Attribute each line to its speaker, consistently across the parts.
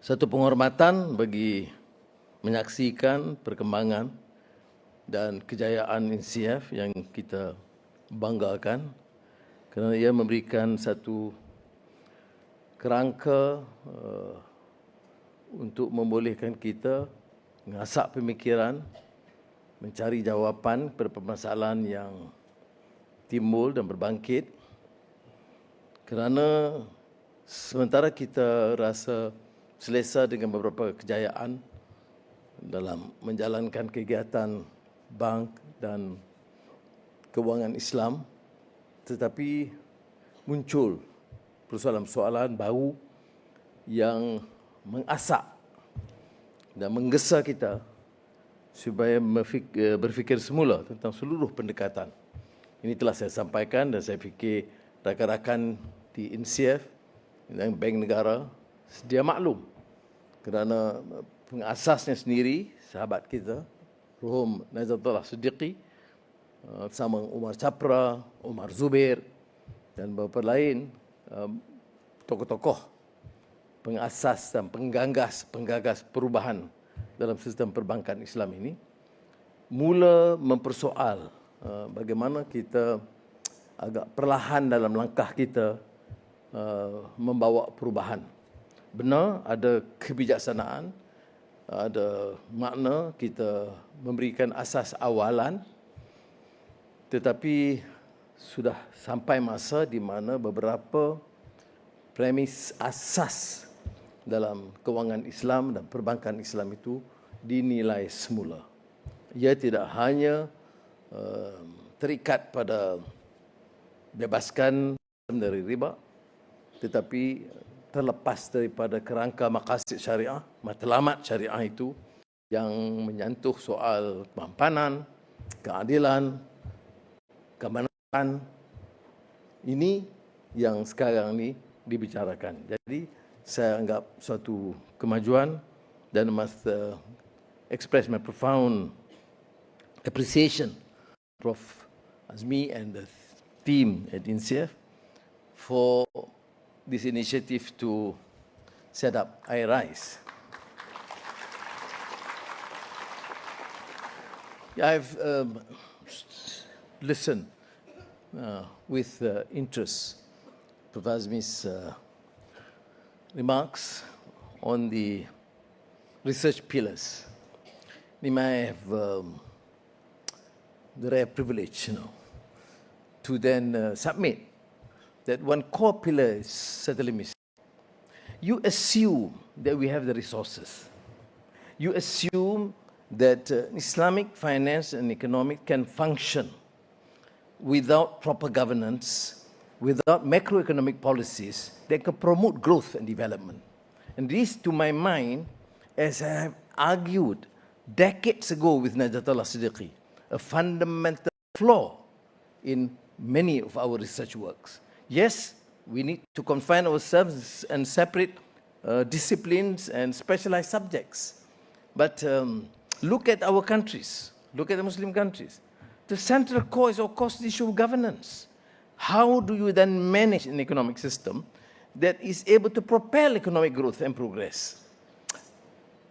Speaker 1: Satu penghormatan bagi menyaksikan perkembangan dan kejayaan INSIAF yang kita banggakan kerana ia memberikan satu kerangka untuk membolehkan kita mengasak pemikiran, mencari jawapan kepada permasalahan yang timbul dan berbangkit. Kerana sementara kita rasa selesa dengan beberapa kejayaan dalam menjalankan kegiatan bank dan kewangan Islam, tetapi muncul persoalan-persoalan baru yang mengasak dan menggesa kita supaya berfikir semula tentang seluruh pendekatan. Ini telah saya sampaikan dan saya fikir rakan-rakan di INSIAF dan Bank Negara sedia maklum kerana pengasasnya sendiri, sahabat kita, Rohum Nazatullah Siddiqi, bersama Umar Chapra, Umar Zubair dan beberapa lain tokoh-tokoh pengasas dan penggagas perubahan dalam sistem perbankan Islam ini, mula mempersoal bagaimana kita agak perlahan dalam langkah kita membawa perubahan. Benar, ada kebijaksanaan, ada makna kita memberikan asas awalan, tetapi sudah sampai masa di mana beberapa premis asas dalam kewangan Islam dan perbankan Islam itu dinilai semula. Ia tidak hanya terikat pada bebaskan dari riba, tetapi terlepas daripada kerangka maqasid syariah, matlamat syariah itu yang menyentuh soal kemampanan, keadilan, kebenaran. Ini yang sekarang ini dibicarakan. Jadi saya anggap suatu kemajuan dan must express my profound appreciation Prof. Azmi and the team at INSIAF for this initiative to set up iRise. I've listened with interest to Azmi's remarks on the research pillars. We may have the rare privilege, to then submit that one core pillar is certainly missing. You assume that we have the resources. You assume that Islamic finance and economic can function without proper governance, without macroeconomic policies that can promote growth and development. And this, to my mind, as I have argued decades ago with Najatullah Siddiqi, a fundamental flaw in many of our research works. Yes, we need to confine ourselves and separate disciplines and specialized subjects. But look at our countries, look at the Muslim countries. The central core is, of course, the issue of governance. How do you then manage an economic system that is able to propel economic growth and progress?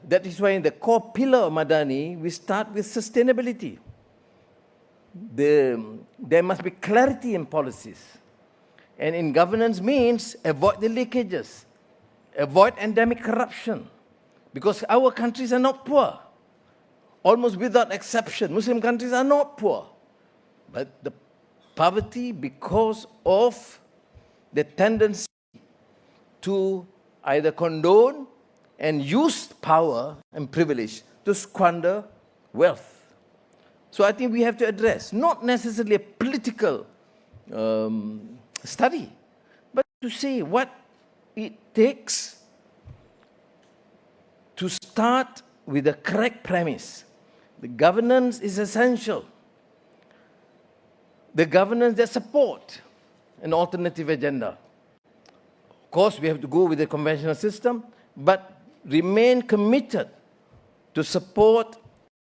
Speaker 1: That is why in the core pillar of Madani, we start with sustainability. There must be clarity in policies. And in governance means avoid the leakages, avoid endemic corruption. Because our countries are not poor. Almost without exception, Muslim countries are not poor. But the poverty because of the tendency to either condone and use power and privilege to squander wealth. So I think we have to address, not necessarily a political study, but to see what it takes to start with the correct premise. The governance is essential. The governance that support an alternative agenda. Of course, we have to go with the conventional system, but remain committed to support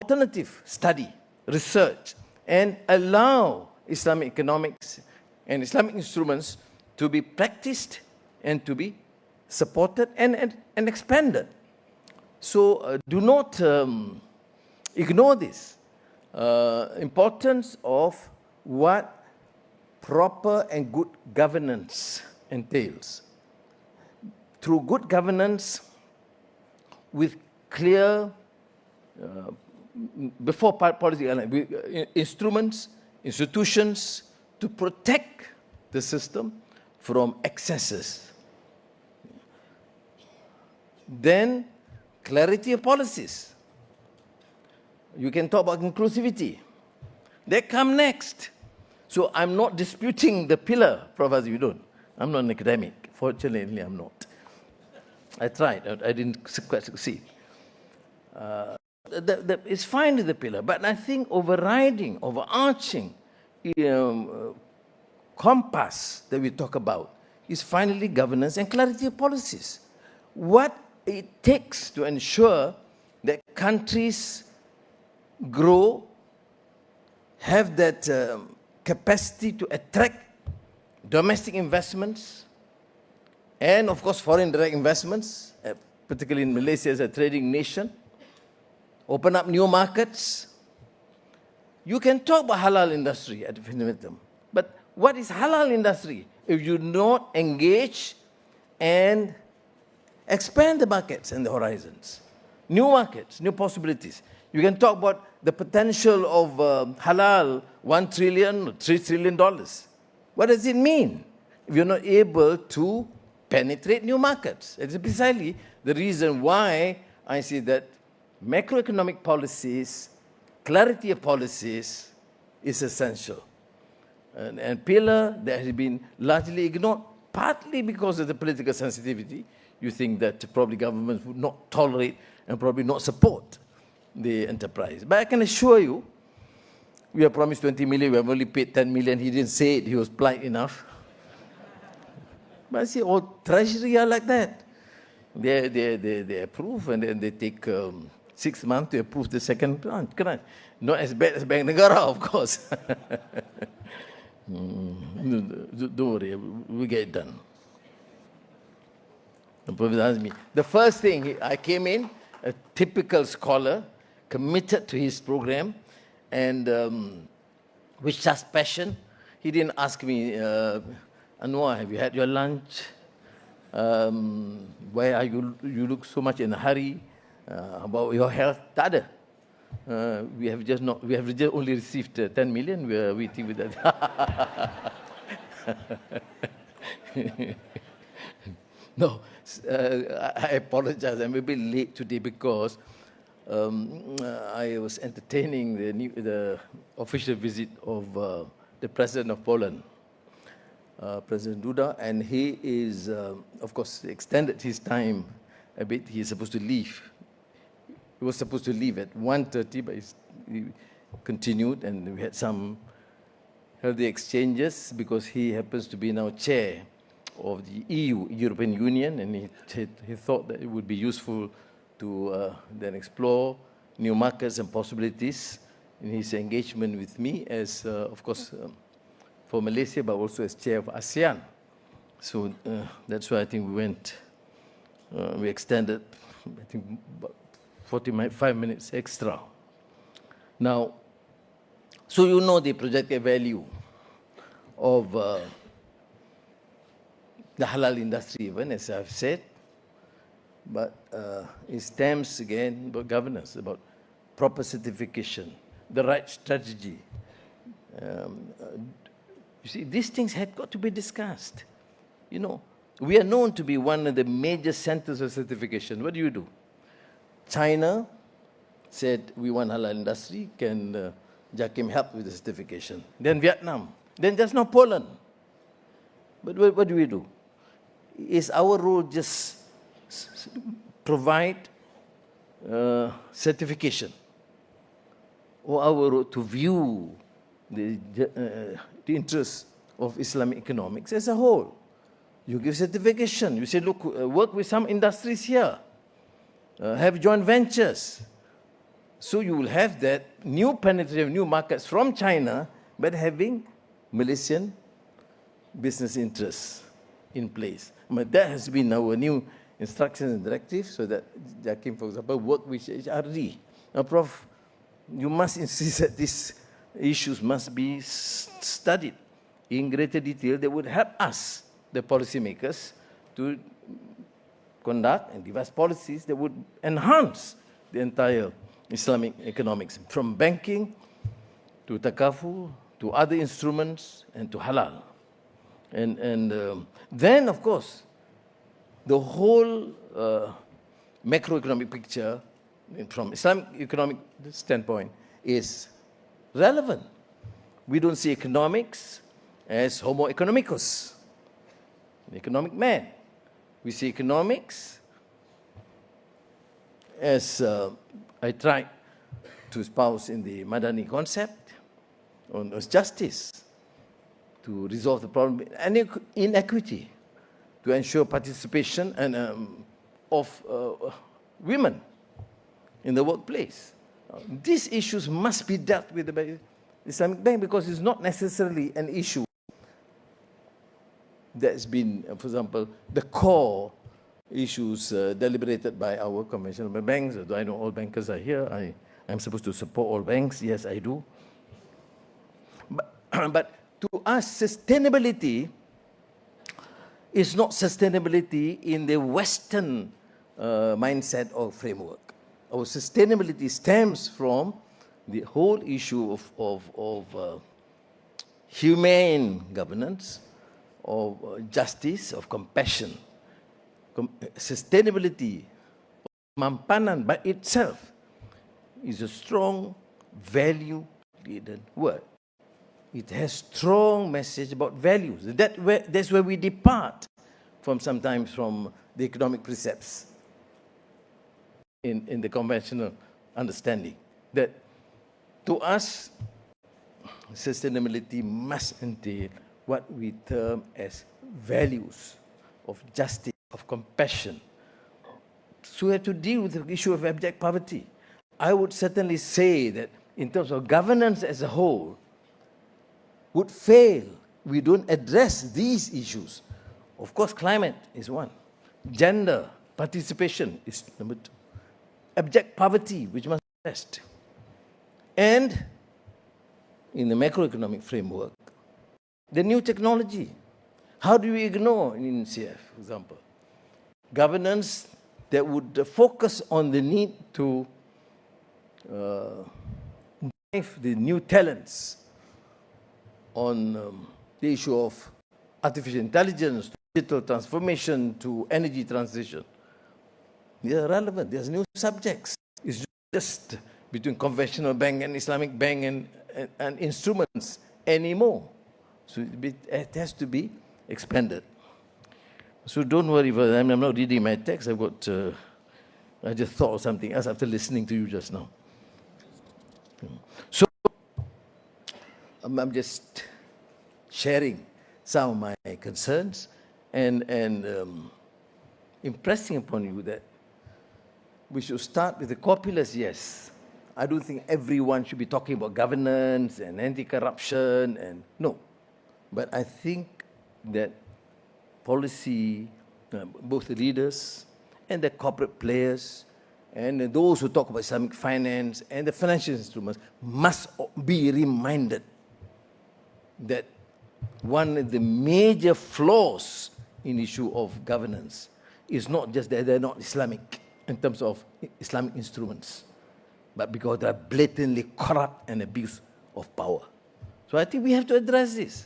Speaker 1: alternative study, research, and allow Islamic economics and Islamic instruments to be practiced and to be supported and expanded. So do not ignore this importance of what proper and good governance entails. Through good governance, with clear, before policy, instruments, institutions to protect the system from excesses. Then, clarity of policies. You can talk about inclusivity. They come next. So I'm not disputing the pillar, Professor, you don't. I'm not an academic. Fortunately, I'm not. I tried. I didn't quite succeed. It's fine with the pillar, but I think overarching compass that we talk about is finally governance and clarity of policies. What it takes to ensure that countries grow, have that capacity to attract domestic investments, and of course foreign direct investments, particularly in Malaysia as a trading nation, open up new markets. You can talk about halal industry at infinitum, but what is halal industry if you not engage and expand the markets and the horizons? New markets, new possibilities. You can talk about the potential of halal, $1 trillion, $3 trillion. What does it mean if you're not able to penetrate new markets? It's precisely the reason why I see that macroeconomic policies, clarity of policies is essential. And pillar that has been largely ignored, partly because of the political sensitivity. You think that probably governments would not tolerate and probably not support the enterprise. But I can assure you, we have promised 20 million, we have only paid 10 million. He didn't say it, he was polite enough. But I see all treasury are like that. They approve and then they take 6 months to approve the second tranche. Not as bad as Bank Negara, of course. Don't worry, we'll get it done. The Professor asked me. The first thing, I came in, a typical scholar, committed to his program, and with just passion. He didn't ask me, Anwar, have you had your lunch? Why are you look so much in a hurry? About your health? Tak ada. We have just only received 10 million. We are waiting with that. No, I apologize. I'm a bit late today because I was entertaining the official visit of the President of Poland, President Duda, and he is, of course, extended his time a bit. He is supposed to leave. He was supposed to leave at 1:30, but he continued, and we had some healthy exchanges because he happens to be now chair of the EU, European Union, and he thought that it would be useful to then explore new markets and possibilities in his engagement with me as, of course, for Malaysia, but also as chair of ASEAN. So that's why I think we extended, I think, 45 minutes extra. Now, so you know the projected value of the halal industry, even, as I've said, but it stems again about governance, about proper certification, the right strategy. You see, these things had got to be discussed. You know, we are known to be one of the major centers of certification. What do? China said, we want halal industry, can JAKIM help with the certification? Then Vietnam, then just now Poland. But what do? Is our role just provide certification, or our role to view the interests of Islamic economics as a whole? You give certification. You say, look, work with some industries here. Have joint ventures. So you will have that new penetration, new markets from China, but having Malaysian business interests in place. But that has been our new instructions and directives, so that Jakim, for example, work with HRD. Now, Prof, you must insist that these issues must be studied in greater detail. That would help us, the policymakers, to conduct and devise policies that would enhance the entire Islamic economics, from banking to takaful, to other instruments, and to halal. And then, of course, the whole macroeconomic picture from Islamic economic standpoint is relevant. We don't see economics as homo economicus, an economic man. We see economics as I tried to espouse in the Madani concept on justice, to resolve the problem, and inequity, to ensure participation and of women in the workplace. These issues must be dealt with by the Islamic Bank, because it's not necessarily an issue that's been, for example, the core issues deliberated by our conventional banks. I know all bankers are here. I'm supposed to support all banks. Yes, I do. But to us, sustainability is not sustainability in the Western mindset or framework. Our sustainability stems from the whole issue of humane governance, of justice, of compassion. Sustainability, mampanan by itself, is a strong value-laden word. It has strong message about values. That's where we depart from sometimes from the economic precepts in the conventional understanding. That to us, sustainability must entail what we term as values of justice, of compassion. So we have to deal with the issue of abject poverty. I would certainly say that in terms of governance as a whole, would fail. We don't address these issues. Of course, climate is one. Gender participation is number two. Abject poverty, which must be addressed. And in the macroeconomic framework, the new technology. How do we ignore in NCF, for example, governance that would focus on the need to drive the new talents, on the issue of artificial intelligence, digital transformation, to energy transition? They are relevant. There's new subjects. It's not just between conventional bank and Islamic bank and instruments anymore. So it has to be expanded. So don't worry, I'm not reading my text. I just thought of something else after listening to you just now. So I'm just sharing some of my concerns and impressing upon you that we should start with the core pillars, yes. I don't think everyone should be talking about governance and anti-corruption, and no. But I think that policy, both the leaders and the corporate players and those who talk about Islamic finance and the financial instruments must be reminded that one of the major flaws in the issue of governance is not just that they're not Islamic in terms of Islamic instruments, but because they're blatantly corrupt and abuse of power. So I think we have to address this.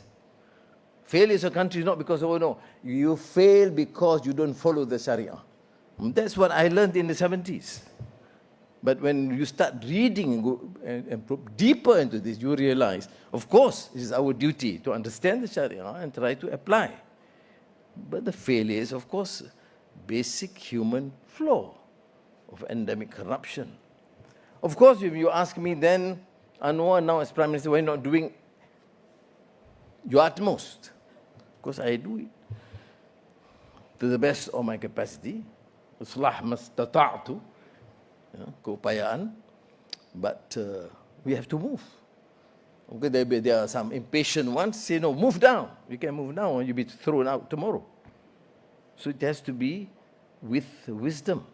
Speaker 1: Failure as a country is not because, oh no, you fail because you don't follow the Sharia. That's what I learned in the 70s. But when you start reading and probe deeper into this, you realize, of course, it is our duty to understand the Sharia and try to apply. But the failure is, of course, basic human flaw of endemic corruption. Of course, if you ask me then, Anwar, now as Prime Minister, why not doing your utmost? Of course, I do it to the best of my capacity. Uslah mastata'tu, keupayaan. But we have to move. Okay, there are some impatient ones say, no, move down. You can move down or you'll be thrown out tomorrow. So it has to be with wisdom.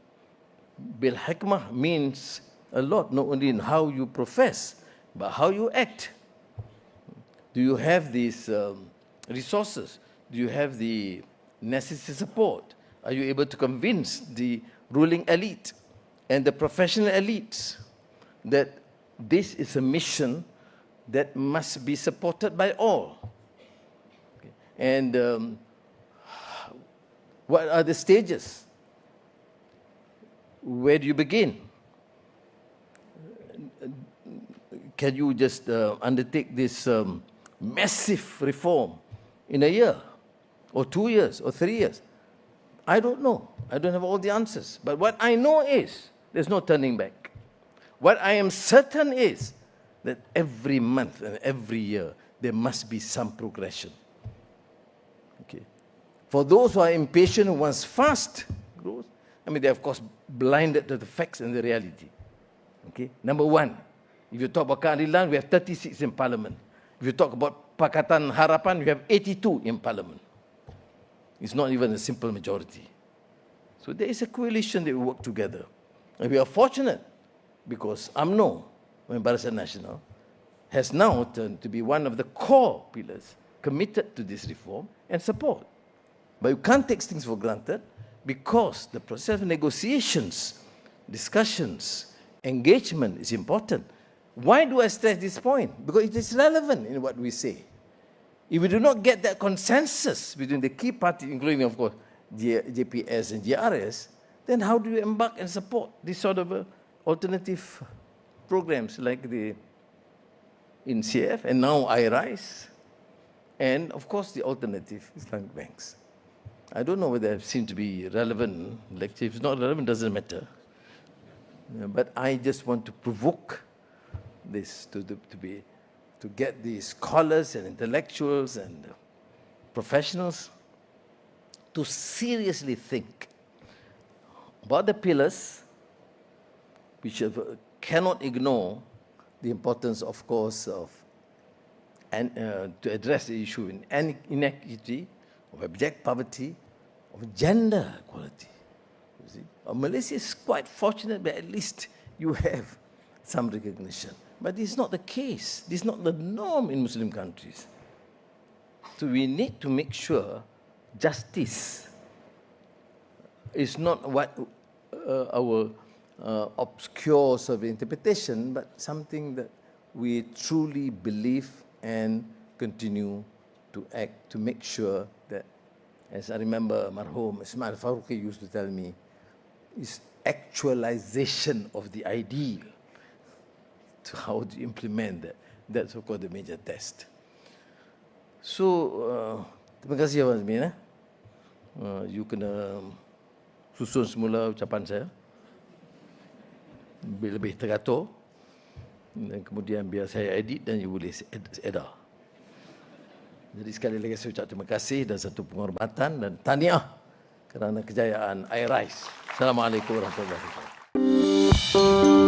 Speaker 1: Bil hikmah means a lot, not only in how you profess, but how you act. Do you have these resources? Do you have the necessary support? Are you able to convince the ruling elite and the professional elites that this is a mission that must be supported by all? Okay. And what are the stages? Where do you begin? Can you just undertake this massive reform in a year, or 2 years, or 3 years? I don't know. I don't have all the answers. But what I know is there's no turning back. What I am certain is that every month and every year there must be some progression. Okay. For those who are impatient, who wants fast growth, I mean, they're of course blinded to the facts and the reality. Okay. Number one, if you talk about keadilan, we have 36 in Parliament. If you talk about Pakatan Harapan, we have 82 in Parliament. It's not even a simple majority. So there is a coalition that we work together. And we are fortunate because UMNO, Barisan Nasional, has now turned to be one of the core pillars committed to this reform and support. But you can't take things for granted because the process of negotiations, discussions, engagement is important. Why do I stress this point? Because it is relevant in what we say. If we do not get that consensus between the key parties, including, of course, JPS and GRS, then how do you embark and support this sort of alternative programs like the in CF and now IRISE, and of course the alternative Islamic banks? I don't know whether they seem to be relevant. Like, if it's not relevant, it doesn't matter. But I just want to provoke this to get the scholars and intellectuals and professionals to seriously think about the pillars, which cannot ignore the importance, of course, of to address the issue in inequity, of abject poverty, of gender equality. You see? Malaysia is quite fortunate, but at least you have some recognition. But this is not the case. This is not the norm in Muslim countries. So we need to make sure justice is not what our obscure sort of interpretation, but something that we truly believe and continue to act to make sure that, as I remember Marhum Ismail Faruqi used to tell me, is actualization of the ideal. To how to implement that. That's, of course, the major test. So, terima kasih Abang Azmin. You kena susun semula ucapan saya. Lebih teratur. Dan kemudian biar saya edit dan you boleh edit. Jadi sekali lagi saya ucap terima kasih dan satu penghormatan dan tahniah kerana kejayaan IRISE. Assalamualaikum warahmatullahi wabarakatuh.